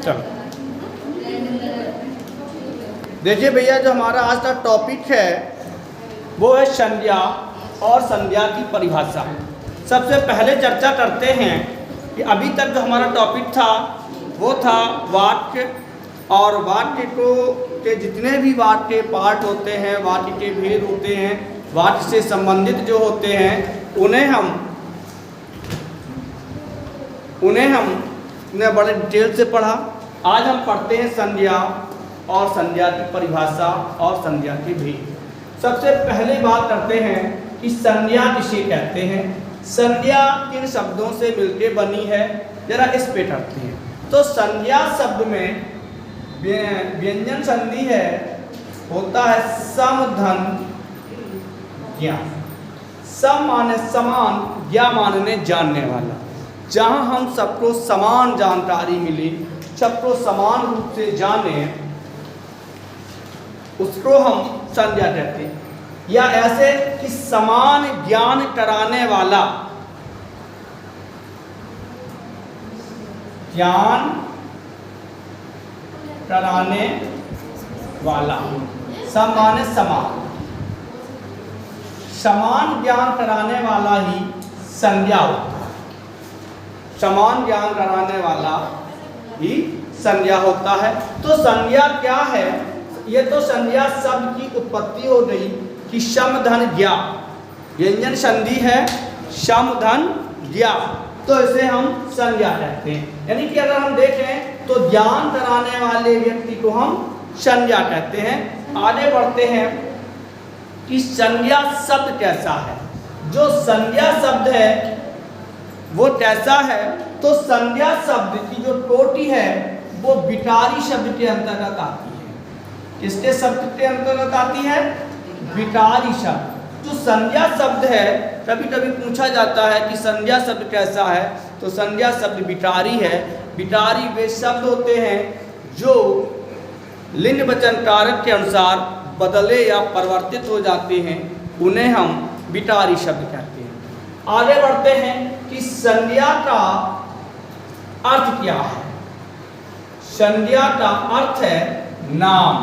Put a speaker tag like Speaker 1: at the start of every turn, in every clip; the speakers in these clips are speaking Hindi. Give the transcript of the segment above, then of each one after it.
Speaker 1: चलो देखिए भैया, जो हमारा आज का टॉपिक है वो है संज्ञा और संज्ञा की परिभाषा। सबसे पहले चर्चा करते हैं कि अभी तक जो हमारा टॉपिक था वो था वाक्य, और वाक्य को के जितने भी वाक्य के पार्ट होते हैं, वाक्य के भेद होते हैं, वाक्य से संबंधित जो होते हैं उन्हें हमने बड़े डिटेल से पढ़ा। आज हम पढ़ते हैं संज्ञा और संज्ञा की परिभाषा और संज्ञा के भेद। सबसे पहले बात करते हैं कि संज्ञा किसे कहते हैं। संज्ञा किन शब्दों से मिलकर बनी है, जरा इस पे करते हैं। तो संज्ञा शब्द में व्यंजन संधि है, होता है सम धन ज्ञा। सम माने समान, ज्ञा मानने जानने वाला। जहाँ हम सबको समान जानकारी मिली, सबको समान रूप से जाने, उसको हम संज्ञा कहते हैं। या ऐसे कि समान ज्ञान कराने वाला, ज्ञान कराने वाला। सम माने समान, समान ज्ञान कराने वाला ही संज्ञा होता है। समान ज्ञान कराने वाला ही संज्ञा होता है। तो संज्ञा क्या है? ये तो संज्ञा शब्द की उत्पत्ति हो गई कि सम धन ज्ञा। व्यंजन संधि है सम धन ज्ञा, तो इसे हम संज्ञा कहते हैं। यानी कि अगर हम देखें तो ज्ञान कराने वाले व्यक्ति को हम संज्ञा कहते हैं। आगे बढ़ते हैं कि संज्ञा शब्द कैसा है। जो संज्ञा शब्द है वो कैसा है? तो संज्ञा शब्द की जो कोटि है वो विकारी शब्द के अंतर्गत आती है। किसके शब्द के अंतर्गत आती है? विकारी शब्द। जो संज्ञा शब्द है, कभी कभी पूछा जाता है कि संज्ञा शब्द कैसा है, तो संज्ञा शब्द विकारी है। विकारी वे शब्द होते हैं जो लिंग वचन कारक के अनुसार बदले या परिवर्तित हो जाते हैं, उन्हें हम विकारी शब्द कहते हैं। आगे बढ़ते हैं कि संज्ञा का अर्थ क्या है। संज्ञा का अर्थ है नाम।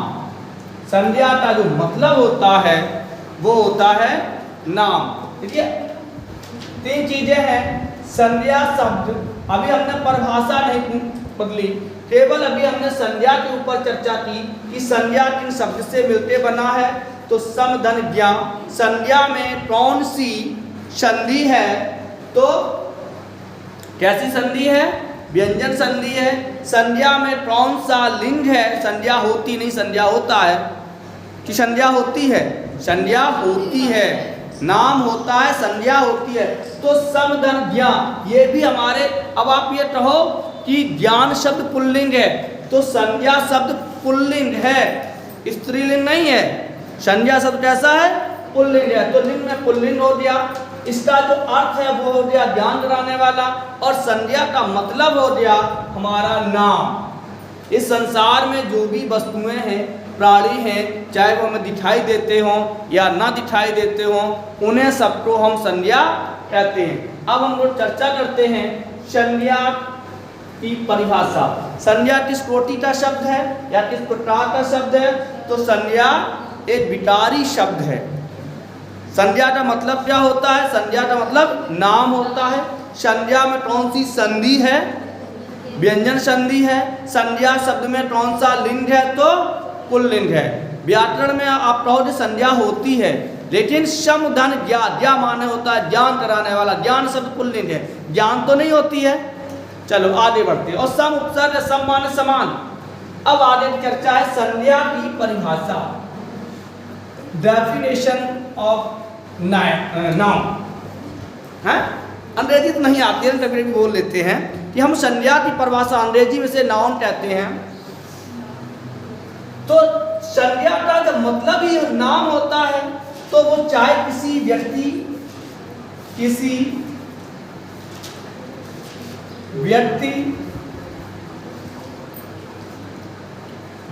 Speaker 1: संज्ञा का जो मतलब होता है वो होता है नाम। देखिए, तीन चीजें हैं। संज्ञा शब्द, अभी हमने परिभाषा नहीं बदली, केवल अभी हमने संज्ञा के ऊपर चर्चा की कि संज्ञा किन शब्द से मिलके बना है। तो सम धन ज्ञा, संज्ञा में कौन सी संधि है? तो कैसी संधि है? व्यंजन संधि है। संज्ञा में कौन सा लिंग है? संज्ञा होती नहीं, संज्ञा होता है कि संज्ञा होती है? संज्ञा होती है। नाम होता है, संज्ञा होती है। तो सम धन ज्ञा, ये भी हमारे, अब आप ये कहो कि ज्ञान शब्द पुल्लिंग है, तो संज्ञा शब्द पुल्लिंग है, स्त्रीलिंग नहीं है। संज्ञा शब्द कैसा है? पुल्लिंग है। तो लिंग में पुल्लिंग हो गया। इसका जो अर्थ है वो हो गया ज्ञान कराने वाला, और संज्ञा का मतलब हो गया हमारा नाम। इस संसार में जो भी वस्तुएं हैं, प्राणी हैं, चाहे वो हमें दिखाई देते हों या ना दिखाई देते हों, उन्हें सबको हम संज्ञा कहते हैं। अब हम लोग चर्चा करते हैं संज्ञा की परिभाषा। संज्ञा किस कोटि का शब्द है या किस प्रकार का शब्द है? तो संज्ञा एक विकारी शब्द है। संज्ञा का मतलब क्या होता है? संज्ञा का मतलब नाम होता है। संज्ञा में कौन सी संधि है? व्यंजन संधि है। संज्ञा शब्द में कौन सा लिंग है? तो पुल्लिंग है। व्याकरण में आप कहोगे संज्ञा होती है, लेकिन सम धन ज्ञा, ज्ञा माने होता है ज्ञान कराने वाला। ज्ञान शब्द पुल्लिंग है, ज्ञान तो नहीं होती है। चलो आगे बढ़ते हैं। और सम उपसर्ग, सम माने समान। अब आगे की चर्चा है संज्ञा की परिभाषा, डेफिनेशन ऑफ नाउन है। अंग्रेजी तो नहीं आती है, कभी भी बोल लेते हैं कि हम संज्ञा की परिभाषा अंग्रेजी में से नाउन कहते हैं। तो संज्ञा का जब मतलब ही नाम होता है, तो वो चाहे किसी व्यक्ति,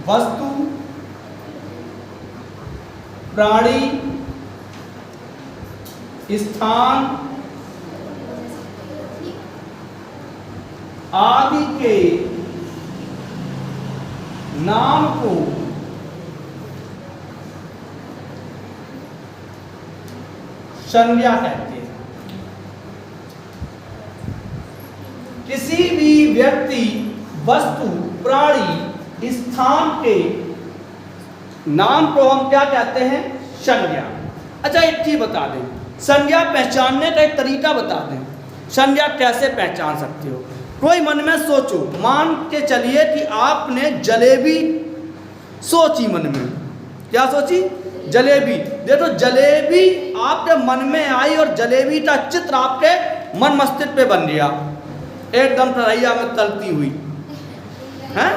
Speaker 1: वस्तु, प्राणी, स्थान आदि के नाम को संज्ञा कहते हैं। किसी भी व्यक्ति, वस्तु, प्राणी, स्थान के नाम को हम क्या कहते हैं? संज्ञा। अच्छा एक चीज बता दें, संज्ञा पहचानने का एक तरीका बता दें। संज्ञा कैसे पहचान सकते हो? कोई मन में सोचो, मान के चलिए कि आपने जलेबी सोची मन में। क्या सोची? जलेबी। देखो जलेबी आपके मन में आई और जलेबी का चित्र आपके मन मस्तिष्क पे बन गया, एकदम कढ़ैया में तलती हुई है।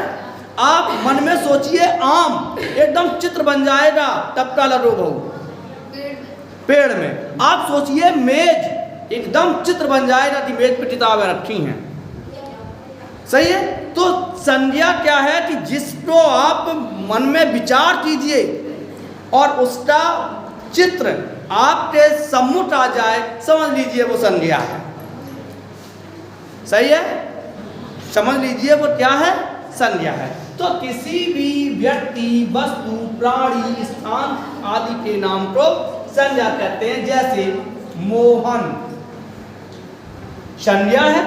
Speaker 1: आप मन में सोचिए आम, एकदम चित्र बन जाएगा तब का लरो बहु पेड़ में। आप सोचिए मेज, एकदम चित्र बन जाएगा कि मेज पे किताबें रखी हैं। सही है? तो संज्ञा क्या है कि जिसको आप मन में विचार कीजिए और उसका चित्र आपके सम्मुख आ जाए, समझ लीजिए वो संज्ञा है। सही है? समझ लीजिए वो क्या है? संज्ञा है। तो किसी भी व्यक्ति, वस्तु, प्राणी, स्थान आदि के नाम को संज्ञा कहते हैं। जैसे मोहन संज्ञा है,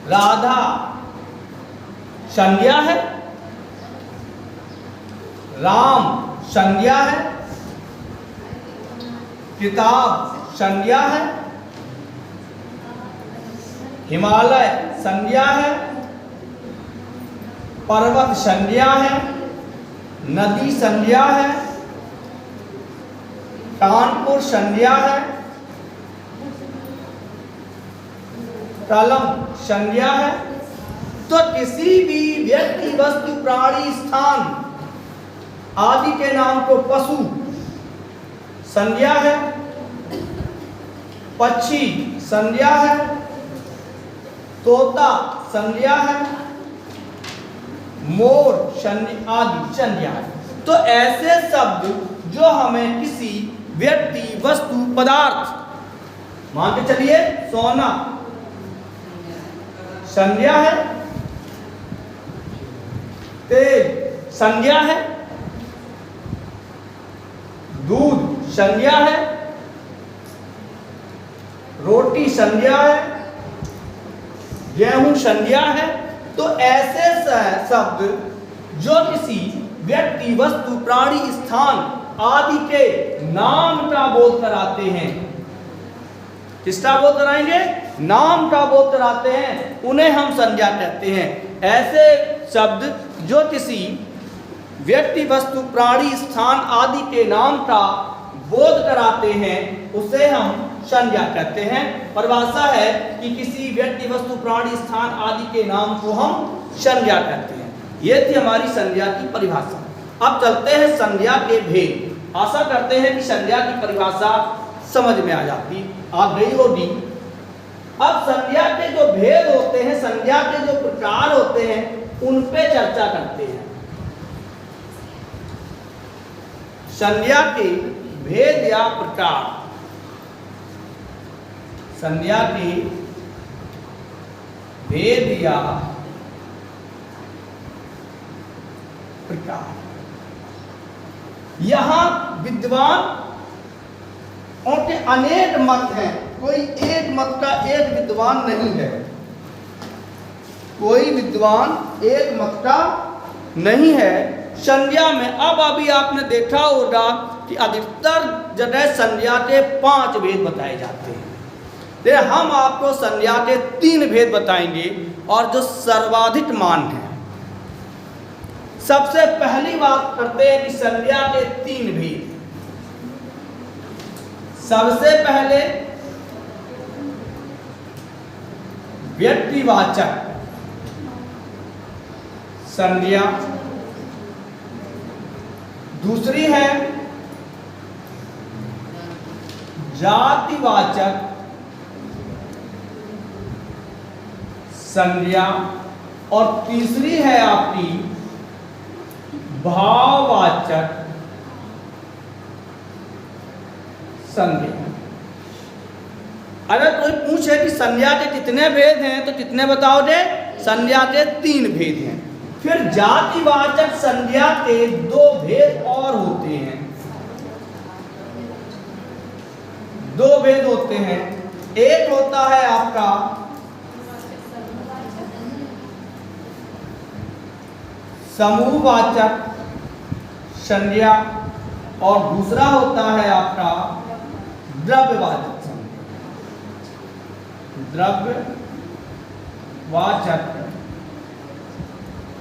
Speaker 1: राधा संज्ञा है, राम संज्ञा है, किताब संज्ञा है, हिमालय संज्ञा है, पर्वत संज्ञा है, नदी संज्ञा है, कानपुर संज्ञा है, कलम संज्ञा है। तो किसी भी व्यक्ति, वस्तु, प्राणी, स्थान आदि के नाम को पशु संज्ञा है, पक्षी संज्ञा है, तोता संज्ञा है, मोर आदि संज्ञा है। तो ऐसे शब्द जो हमें किसी व्यक्ति, वस्तु, पदार्थ, मान के चलिए सोना संज्ञा है, तेल संज्ञा है, दूध संज्ञा है, रोटी संज्ञा है, गेहूं संज्ञा है। तो ऐसे शब्द जो किसी व्यक्ति, वस्तु, प्राणी, स्थान आदि के नाम का बोध कराते हैं। किसका बोध कराएंगे? नाम का बोध कराते हैं, उन्हें हम संज्ञा कहते हैं। ऐसे शब्द जो किसी व्यक्ति, वस्तु, प्राणी, स्थान आदि के नाम का बोध कराते हैं, उसे हम संज्ञा कहते हैं। परिभाषा है कि किसी व्यक्ति, वस्तु, प्राणी, स्थान आदि के नाम को हम संज्ञा कहते हैं। ये थी हमारी संज्ञा की परिभाषा। अब चलते हैं संज्ञा के भेद। आशा करते हैं कि संज्ञा की परिभाषा समझ में आ गई होगी। अब संज्ञा के जो भेद होते हैं, संज्ञा के जो प्रकार होते हैं, उन पे चर्चा करते हैं। संज्ञा के भेद या प्रकार। संज्ञा के भेद या प्रकार। यहां विद्वान और के अनेक मत हैं, कोई एक मत का एक विद्वान नहीं है। कोई विद्वान एक मत का नहीं है संज्ञा में। अब अभी आपने देखा होगा कि अधिकतर जगह संज्ञा के 5 भेद बताए जाते हैं। तो हम आपको संज्ञा के 3 भेद बताएंगे और जो सर्वाधिक मान है। सबसे पहली बात करते हैं कि संज्ञा के 3 भेद। सबसे पहले व्यक्तिवाचक संज्ञा, दूसरी है जातिवाचक संज्ञा और तीसरी है आपकी भाववाचक संज्ञा। अगर कोई पूछे कि संज्ञा के कितने भेद हैं तो कितने बताओगे? संज्ञा के 3 भेद हैं। फिर जातिवाचक संज्ञा के दो भेद और होते हैं, दो भेद होते हैं। एक होता है आपका समूहवाचक संज्ञा और दूसरा होता है आपका द्रव्यवाचक संज्ञा, द्रव्यवाचक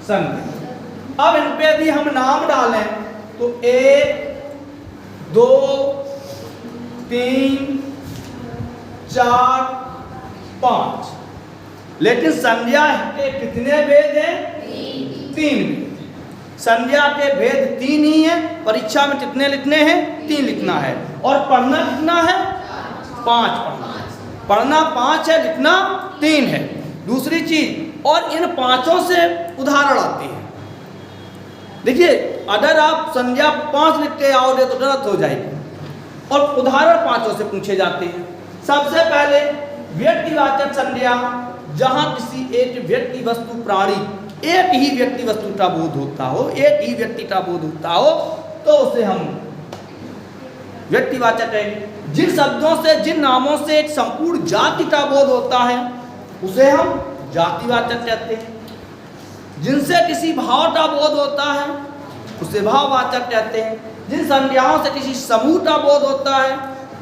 Speaker 1: संज्ञा। अब इन पे भी हम नाम डालें तो 1 2 3 4 5, लेकिन संज्ञा के कितने भेद हैं? 3 भेद। संज्ञा के भेद 3 ही है। परीक्षा में कितने लिखने हैं? 3 लिखना है। और पढ़ना कितना है? 5 पढ़ना 5 है, लिखना 3 है। दूसरी चीज, और इन 5 से उदाहरण आते हैं। देखिए, अगर आप संज्ञा 5 लिखते आओगे तो गलत हो जाएगी, और उदाहरण 5 से पूछे जाते हैं। सबसे पहले व्यक्तिवाचक संज्ञा, जहां किसी एक व्यक्ति वस्तु प्राणी, एक ही व्यक्ति वस्तु का बोध होता हो, एक ही व्यक्ति का बोध होता हो, तो उसे हम व्यक्तिवाचक कहेंगे। जिन शब्दों से, जिन नामों से एक संपूर्ण जाति का बोध होता है उसे हम जातिवाचक कहते हैं। जिनसे किसी भाव का बोध होता है उसे भाववाचक कहते हैं। जिन संज्ञाओं से किसी समूह का बोध होता है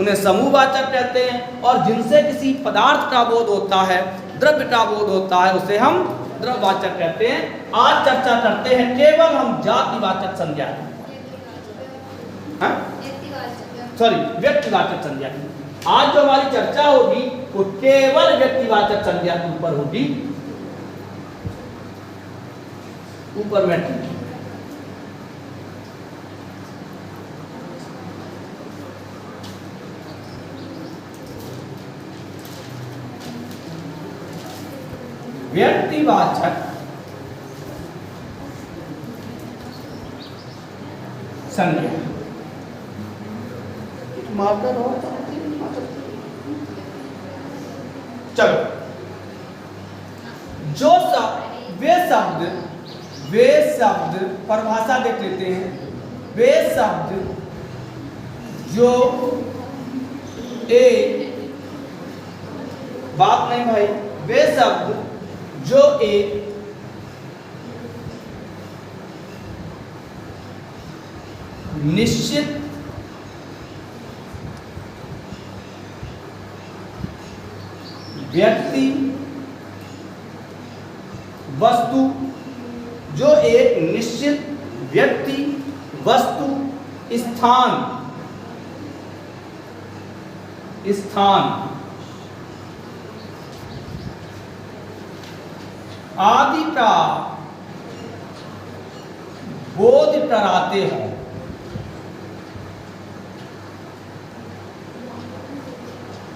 Speaker 1: उन्हें समूहवाचक कहते हैं। और जिनसे किसी पदार्थ का बोध होता है, द्रव्य का बोध होता है, उसे हम द्रव्यवाचक कहते हैं। आज चर्चा करते हैं केवल हम जातिवाचक संज्ञा, सॉरी व्यक्तिवाचक संज्ञा। आज जो हमारी चर्चा होगी वो केवल व्यक्तिवाचक संज्ञा के ऊपर होगी। ऊपर में व्यक्तिवाचक संज्ञा, मार्कर हो। चलो, जो वे शब्द परिभाषा देख लेते हैं। वे शब्द जो एक, बात नहीं भाई, वे शब्द जो एक निश्चित व्यक्ति वस्तु, जो एक निश्चित व्यक्ति वस्तु स्थान आदि का बोध कराते हों।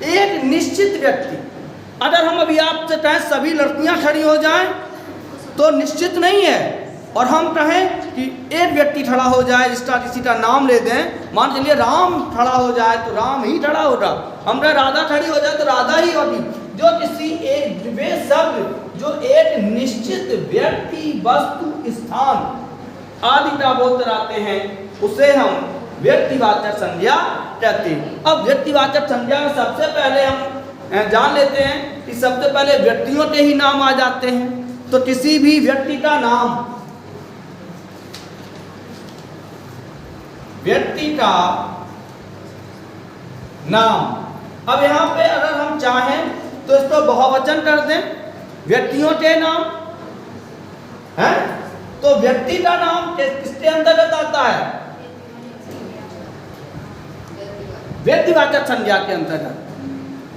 Speaker 1: एक निश्चित व्यक्ति, अगर हम अभी आपसे कहें सभी लड़कियां खड़ी हो जाएं तो निश्चित नहीं है, और हम कहें कि एक व्यक्ति खड़ा हो जाए जिसका किसी का नाम ले दें, मान चलिए राम खड़ा हो जाए तो राम ही खड़ा होगा, हमरा राधा खड़ी हो जाए तो राधा ही होगी। जो किसी एक, वे शब्द जो एक निश्चित व्यक्ति वस्तु स्थान आदि का बोध कराते हैं उसे हम व्यक्तिवाचक संज्ञा कहते हैं। अब व्यक्तिवाचक संज्ञा में सबसे पहले हम जान लेते हैं कि सबसे पहले व्यक्तियों के ही नाम आ जाते हैं। तो किसी भी व्यक्ति का नाम, व्यक्ति का नाम, अब यहाँ पे अगर हम चाहें तो इसको बहुवचन कर दें, व्यक्तियों के नाम है, तो व्यक्ति का नाम किसके अंतर्गत आता है? व्यक्तिवाचक संज्ञा के अंतर्गत।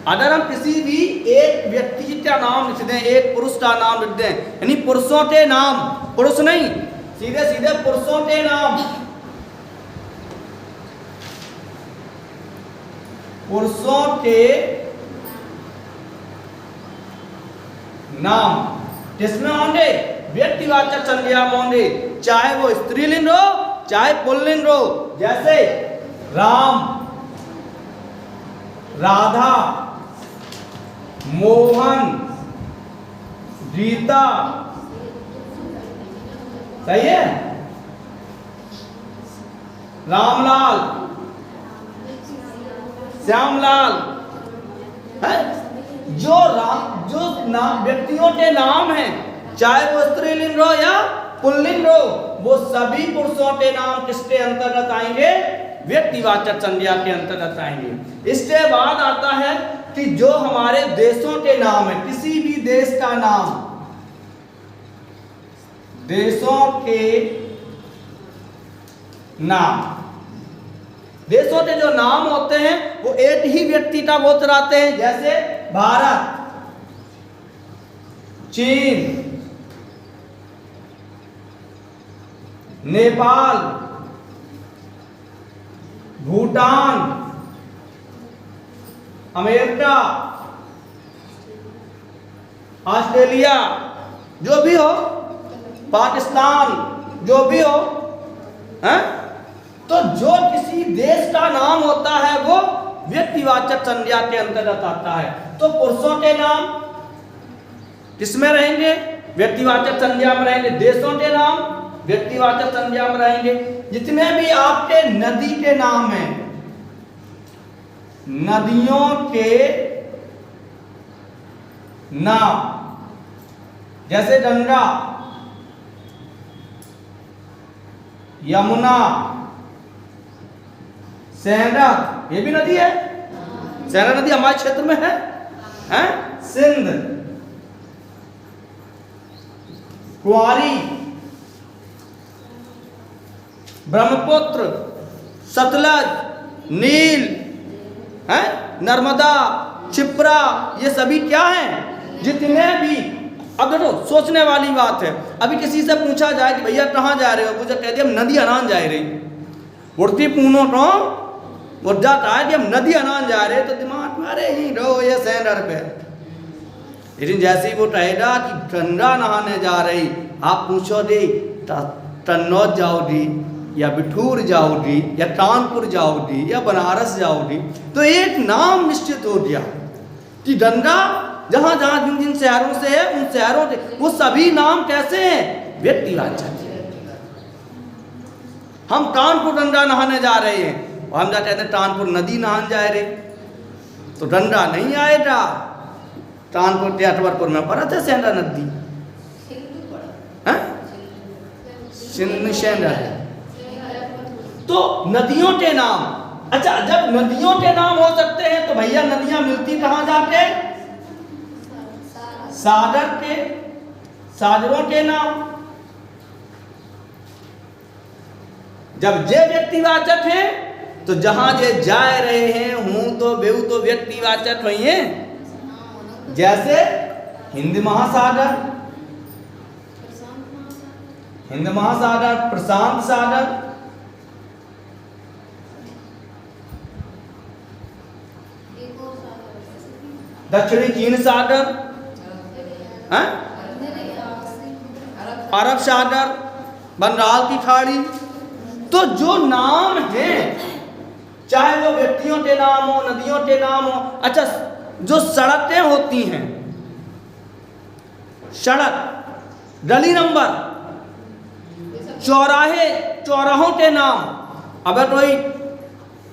Speaker 1: अगर हम किसी भी एक व्यक्ति का नाम लिख दें, एक पुरुष का नाम लिख दें, यानी पुरुषों के नाम, पुरुष नहीं, सीधे सीधे पुरुषों के नाम, पुरुषों के नाम किसमें होंगे? व्यक्तिवाचक संज्ञा में होंगे, चाहे वो स्त्रीलिंग हो चाहे पुल्लिंग हो। जैसे राम, राधा, मोहन, गीता, सही है। रामलाल, श्यामलाल है। जो नाम व्यक्तियों के नाम हैं, चाहे वो स्त्रीलिंग हो या पुल्लिंग हो, वो सभी पुरुषों के नाम किसके अंतर्गत आएंगे? व्यक्तिवाचक संज्ञा के अंतर्गत आएंगे। इसके बाद आता है कि जो हमारे देशों के नाम है, किसी भी देश का नाम, देशों के नाम, देशों के जो नाम होते हैं वो एक ही व्यक्ति का वो चलाते हैं। जैसे भारत, चीन, नेपाल, भूटान, अमेरिका, ऑस्ट्रेलिया, जो भी हो, पाकिस्तान, जो भी हो, हैं? तो जो किसी देश का नाम होता है वो व्यक्तिवाचक संज्ञा के अंतर्गत आता है। तो पुरुषों के नाम किसमें रहेंगे? व्यक्तिवाचक संज्ञा में रहेंगे। देशों के नाम व्यक्तिवाचक संज्ञा में रहेंगे। जितने भी आपके नदी के नाम हैं, नदियों के नाम, जैसे गंगा, यमुना, सैंडक, ये भी नदी है। सैंडक नदी हमारे क्षेत्र में है, हैं? सिंध, कुआरी, ब्रह्मपुत्र, सतलज, नील, हैं? नर्मदा, क्षिप्रा, ये सभी क्या हैं? जितने भी, अब देखो सोचने वाली बात है। अभी किसी से पूछा जाए कि भैया कहाँ जा रहे हो, मुझे कह दिया हम नदी अनान जा रहे, उड़ती पूनों तो वो जाता है कि हम नदी अनान जा रहे, तो दिमाग में अरे ही रहो ये सैंडर पे। लेकिन जैसे ही वो कहेगा कि गंगा नहाने जा रही, आप पूछो दी तन्नौज जाओगी या बिठूर जाओगी या कानपुर जाओगी या बनारस जाओगी, तो एक नाम निश्चित हो गया कि गंगा जहां जहां जिन जिन शहरों से है उन शहरों के वो सभी नाम कैसे हैं? व्यक्तिवाचक। हम कानपुर गंगा नहाने जा रहे हैं और हम जाते हैं कानपुर नदी नहाने जा रहे, तो गंगा नहीं आएगा। कानपुर टेटवरपुर में पड़ा था सेंडा नदी, सिंध सेंडा है। तो नदियों के नाम, अच्छा जब नदियों के नाम हो सकते हैं तो भैया नदियां मिलती कहां जाके? सागर के, सागरों के नाम। जब ये व्यक्तिवाचक हैं तो जहां ये जा रहे हैं हूं तो बेहू तो व्यक्तिवाचक वही है। जैसे हिंद महासागर, हिंद महासागर, प्रशांत सागर, दक्षिणी चीन सागर, अरब सागर, बंगाल की खाड़ी। तो जो नाम हैं, चाहे वो व्यक्तियों के नाम हो, नदियों के नाम हो, अच्छा जो सड़कें होती हैं, सड़क, गली नंबर, चौराहे, चौराहों के नाम। अगर कोई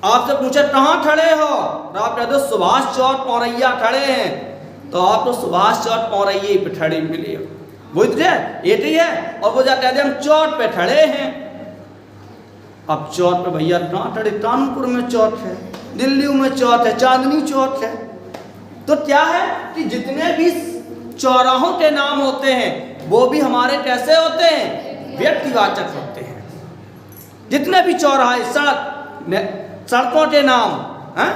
Speaker 1: आपसे पूछे कहाँ खड़े हो तो आप कहते हो सुभाष चौक पौरैया खड़े हैं, तो आप तो सुभाष चौक पौरैया पे खड़े मिले हो, बुझ गए, ये ही है। और वो जाते हैं हम चौक पे खड़े हैं। अब चौक पे भैया कहाँ खड़े? कानपुर में चौक है, दिल्ली में चौक है, चांदनी चौक है। तो क्या है कि जितने भी चौराहों के नाम होते हैं वो भी हमारे कैसे होते हैं? व्यक्तिवाचक होते हैं। जितने भी चौराहे, सड़क, सड़कों के नाम हैं।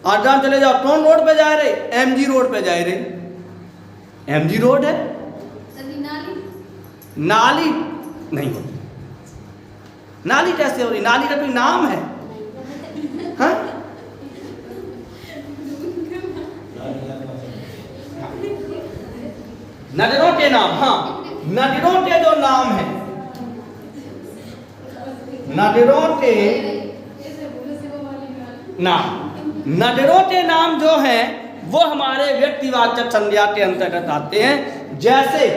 Speaker 1: आज हम चले जाओ, कौन रोड पे जा रहे? एमजी रोड पे जा रहे। एमजी रोड है, नाली नहीं होती। नाली कैसे हो रही? नाली का कोई नाम है? हाँ? नदियों के नाम, हाँ, नदियों के जो नाम है, नदियों के नाम, नदियों के नाम जो हैं वो हमारे व्यक्तिवाचक संज्ञा के अंतर्गत आते हैं। जैसे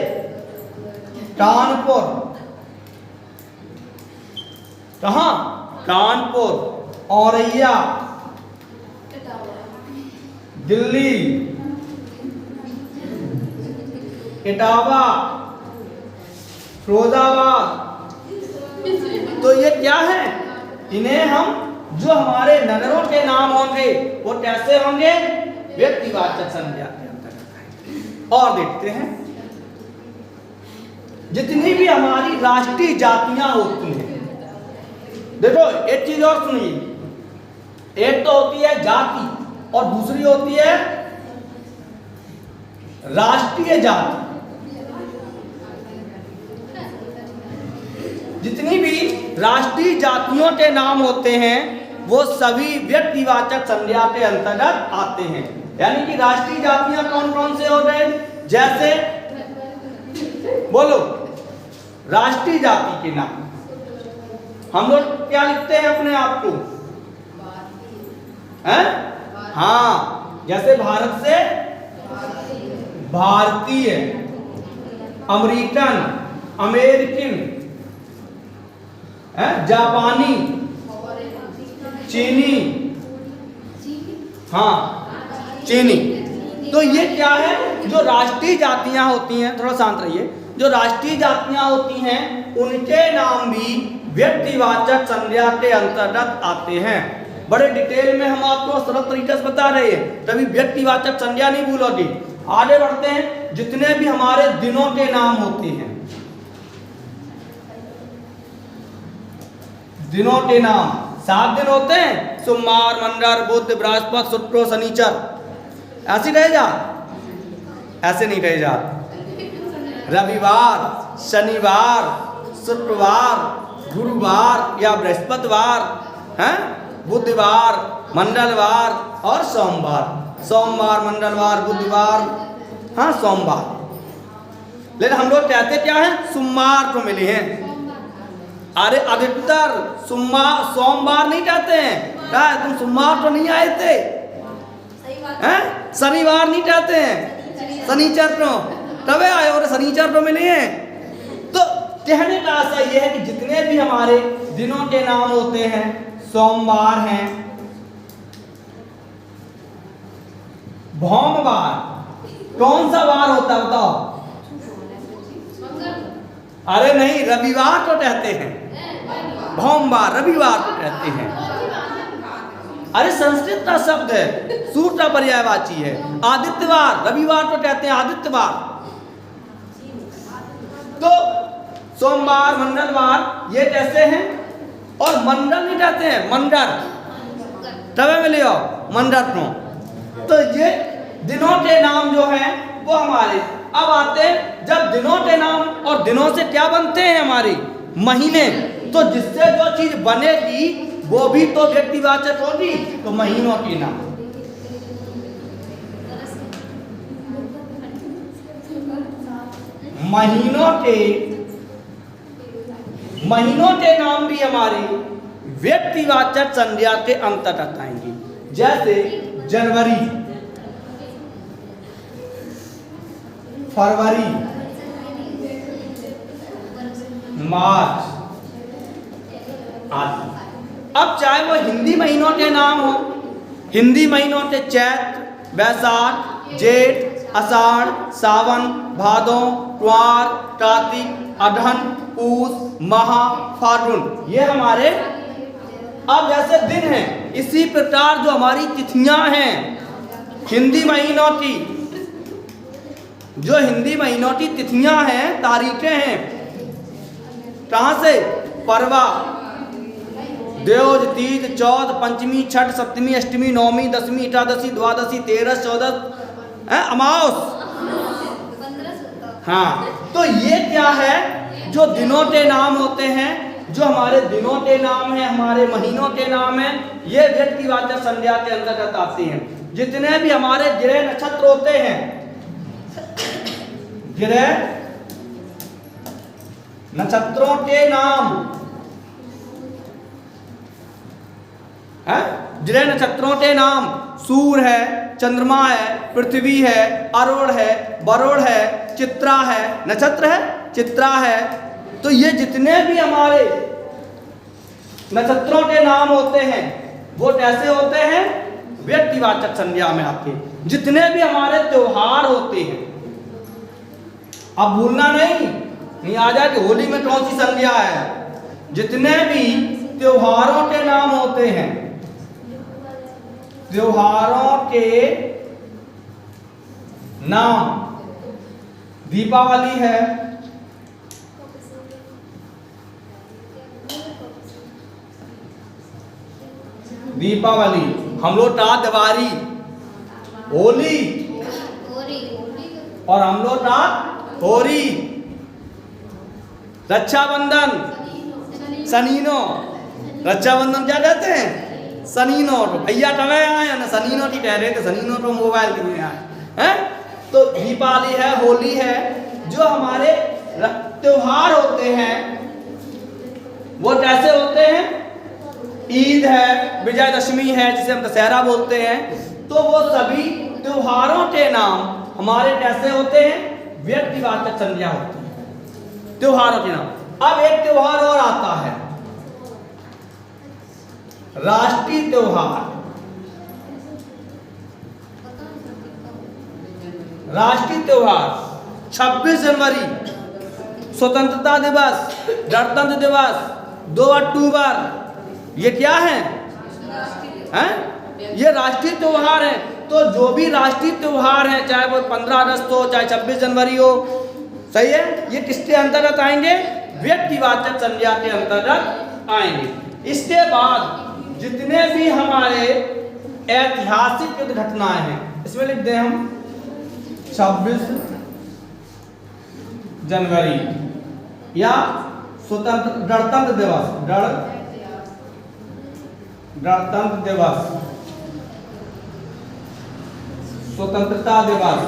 Speaker 1: कानपुर, कहाँ? कानपुर, औरैया, दिल्ली, इटावा, फिरोजाबाद। तो ये क्या है? इन्हें हम, जो हमारे नगरों के नाम होंगे वो कैसे होंगे? व्यक्तिवाचक संज्ञा के अंतर्गत। और देखते हैं, जितनी भी हमारी राष्ट्रीय जातियां होती हैं, देखो एक चीज और सुनिए, एक तो होती है जाति और दूसरी होती है राष्ट्रीय जाति। जितनी भी राष्ट्रीय जातियों के नाम होते हैं वो सभी व्यक्तिवाचक संज्ञा के अंतर्गत आते हैं। यानी कि राष्ट्रीय जातियां कौन कौन से हो गए? जैसे बोलो, राष्ट्रीय जाति के नाम हम लोग क्या लिखते हैं अपने आप को? हैं? हाँ, जैसे भारत से भारतीय, अमेरिकन, अमेरिकन, जापानी, चीनी, हाँ चीनी। तो ये क्या है? जो राष्ट्रीय जातियां होती हैं, थोड़ा शांत रहिए, जो राष्ट्रीय जातियां होती हैं उनके नाम भी व्यक्तिवाचक संज्ञा के अंतर्गत आते हैं। बड़े डिटेल में हम आपको सरल तरीके से बता रहे हैं, तभी व्यक्तिवाचक संज्ञा नहीं भूलोगे। आगे बढ़ते हैं, जितने भी हमारे दिनों के नाम होते हैं, दिनों के नाम 7 दिन होते हैं, सोमवार, मंगल, बुध, बृहस्पति, शुक्र, शनिचर। ऐसे रहे जा? ऐसे नहीं रहे जा। रविवार, शनिवार, शुक्रवार, गुरुवार या बृहस्पतिवार, हैं, बुधवार, मंगलवार और सोमवार। सोमवार, मंगलवार, बुधवार, हाँ सोमवार। लेकिन हम लोग कहते क्या हैं? सोमवार को मिले हैं। अरे अधिकतर सोमवार नहीं कहते हैं। क्या तुम सोमवार तो नहीं आए थे? हैं? शनिवार नहीं कहते हैं, शनिचर को तब आए और शनिचर को मिले हैं। तो कहने का आशा यह है कि जितने भी हमारे दिनों के नाम होते हैं, सोमवार हैं, भौमवार, कौन सा वार होता है बताओ? अरे नहीं, रविवार को कहते हैं, भौमवार रविवार को कहते हैं। अरे संस्कृत का शब्द है, सूर का पर्यायवाची है। आदित्यवार, रविवार को कहते हैं आदित्यवार। तो सोमवार, मंगलवार ये कैसे हैं? और मंगल नहीं कहते हैं, मंगल तवे में ले आओ मंगल को। तो ये दिनों के नाम जो हैं वो हमारे अब आते हैं। जब दिनों के नाम, और दिनों से क्या बनते हैं? हमारे महीने। तो जिससे जो चीज बनेगी वो भी तो व्यक्तिवाचक होगी। तो महीनों के नाम, महीनों के नाम भी हमारी व्यक्तिवाचक संज्ञा के अंतर्गत आएंगे। जैसे जनवरी, फरवरी, मार्च आदि। अब चाहे वो हिंदी महीनों के नाम हो, हिंदी महीनों के चैत्र, वैशाख, जेठ, आषाढ़, सावन, भादो, कुंवार, कार्तिक, अगहन, पूस, महा, फाल्गुन, ये हमारे अब जैसे दिन हैं। इसी प्रकार जो हमारी तिथियां हैं हिंदी महीनों की, जो हिंदी महीनों की तिथियां हैं, तारीखें हैं, कहां से? परवा, देवज, तीज, चौथ, पंचमी, छठ, सप्तमी, अष्टमी, नवमी, दसवीं, एकादशी, द्वादशी, 13, 14, अमावस। हाँ, तो ये क्या है? जो दिनों के नाम होते हैं, जो हमारे दिनों के नाम हैं, हमारे महीनों के नाम हैं, ये व्यक्तिवाचक संज्ञा के अंतर्गत आते हैं। जितने भी हमारे ग्रह नक्षत्र होते हैं, ग्रह नक्षत्रों के नाम, ग्रह नक्षत्रों के नाम सूर्य है, चंद्रमा है, पृथ्वी है, अरुण है, वरुण है, चित्रा है, नक्षत्र है, चित्रा है। तो ये जितने भी हमारे नक्षत्रों के नाम होते हैं वो कैसे होते हैं? व्यक्तिवाचक संज्ञा में आते हैं। जितने भी हमारे त्योहार होते हैं, अब भूलना नहीं आ जाए कि होली में कौन सी संज्ञा है। जितने भी त्योहारों के नाम होते हैं, त्योहारों के नाम, दीपावली है, दीपावली, हम लोग का दिवाली, होली, और हम लोग का होली, रक्षाबंधन, सनीनो, रक्षाबंधन क्या कहते हैं? सनीनो। भैया कब आए ना, सनीनो की कह रहे थे, सनीनो तो मोबाइल के आए हैं। तो दीपावली है, होली है, जो हमारे त्योहार होते हैं वो कैसे होते हैं? ईद है, विजयदशमी है जिसे हम दशहरा बोलते हैं, तो वो सभी त्योहारों के नाम हमारे कैसे होते हैं? व्यक्तिवाचक संज्ञा होती है, त्योहारों के नाम। अब एक त्योहार और आता है, राष्ट्रीय त्योहार। राष्ट्रीय त्योहार 26 जनवरी, स्वतंत्रता दिवस, गणतंत्र दिवस, 2 अक्टूबर, ये क्या है? ये राष्ट्रीय त्योहार है। तो जो भी राष्ट्रीय त्योहार है, चाहे वो 15 अगस्त हो, चाहे 26 जनवरी हो, सही है, ये किसके अंतर्गत आएंगे? व्यक्तिवाचक संज्ञा के अंतर्गत आएंगे। इसके बाद जितने भी हमारे ऐतिहासिक युद्ध घटनाएं हैं, इसमें लिख दें हम 26 जनवरी या गणतंत्र दिवस, गणतंत्र दिवस, स्वतंत्रता दिवस,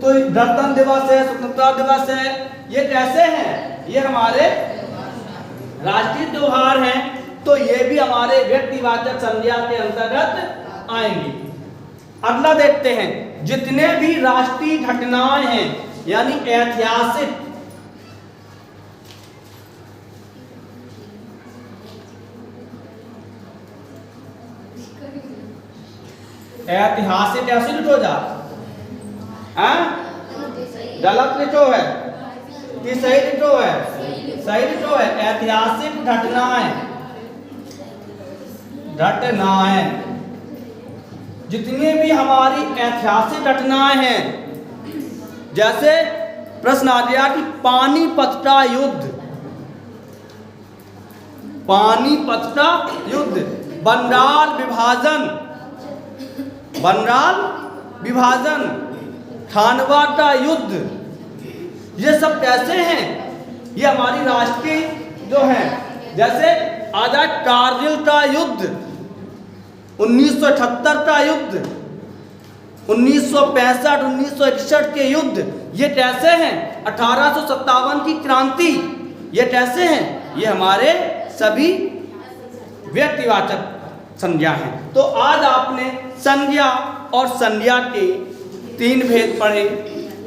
Speaker 1: तो गणतंत्र दिवस है, स्वतंत्रता दिवस है, ये कैसे हैं? ये हमारे राष्ट्रीय त्योहार हैं, तो ये भी हमारे व्यक्तिवाचक संज्ञा के अंतर्गत आएंगे। अगला देखते हैं, जितने भी राष्ट्रीय घटनाएं हैं यानी ऐतिहासिक, ऐतिहासिक ऐसे लिखो जा, गलत लिखो है कि सही लिखो है? सही लिखो है। ऐतिहासिक घटनाएं, जितनी भी हमारी ऐतिहासिक घटनाएं हैं, जैसे प्रश्न आ गया कि पानीपत का युद्ध, पानीपत का युद्ध, बंगाल विभाजन, बंगाल विभाजन, खानवा का युद्ध, ये सब कैसे हैं? ये हमारी राष्ट्रीय जो है, जैसे आजाद कारगिल का युद्ध, 1978 का युद्ध, 1965 1961 के युद्ध, ये कैसे हैं? 1857 की क्रांति, ये कैसे हैं? ये हमारे सभी व्यक्तिवाचक संज्ञा हैं। तो आज आपने संज्ञा और संज्ञा के 3 भेद पढ़े।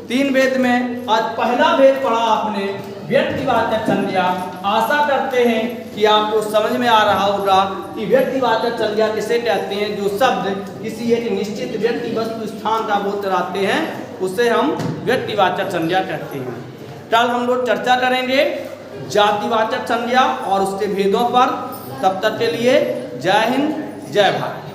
Speaker 1: 3 भेद में आज पहला भेद पढ़ा आपने, व्यक्तिवाचक संज्ञा। आशा करते हैं कि आपको समझ में आ रहा होगा कि व्यक्तिवाचक संज्ञा किसे कहते हैं। जो शब्द किसी एक निश्चित व्यक्ति वस्तु स्थान का बोध कराते हैं उसे हम व्यक्तिवाचक संज्ञा कहते हैं। कल हम लोग चर्चा करेंगे जातिवाचक संज्ञा और उसके भेदों पर। तब तक के लिए जय हिंद, जय भारत।